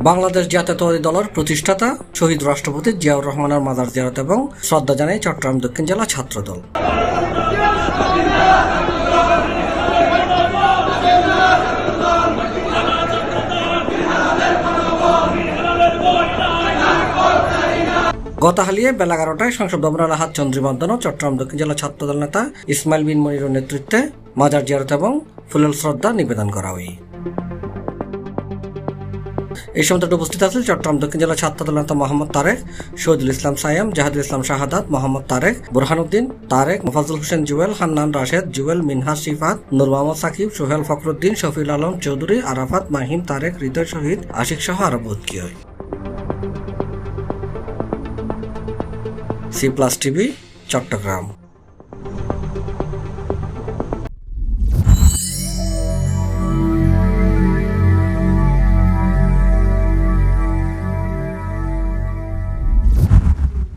বাংলাদেশ জাতীয়তাবাদী দলের প্রতিষ্ঠাতা শহীদ রাষ্ট্রপতি জিয়াউর রহমানের মাজার জিয়ারত এবং শ্রদ্ধা জানায় চট্টগ্রাম দক্ষিণ জেলা ছাত্রদল। গতকালিয়ে বেলা 11টায় সংসদ ভবনের হাত চন্দ্রীবন্দন ও চট্টগ্রাম দক্ষিণ জেলা ছাত্রদল নেতা ইসমাইল বিন মনিরের নেতৃত্বে মাজার জিয়ারত এবং ফুলেল শ্রদ্ধা নিবেদন করা হয়। এই সময় উপস্থিত আছেন চট্টগ্রাম দক্ষিণ জেলা ছাত্রদল নেতা মোহাম্মদ তারেক, শহীদুল ইসলাম সায়াম, জাহাদুল ইসলাম শাহাদাত, মোহাম্মদ তারেক, বুরহানুদ্দিন তারেক, মোফাজ্জল হোসেন জুয়েল, হান্নান রাশেদ, জুয়েল, মিনহাজ শিফাত, নূর মোহাম্মদ সাকিব, সোহেল ফখরুদ্দিন, শফিউল আলম চৌধুরী, আরাফাত, মাহিম, তারেক, হৃদয়, শহীদ আশিক সহ আরো ভর্তি হয়। C+ TV, Chittagong.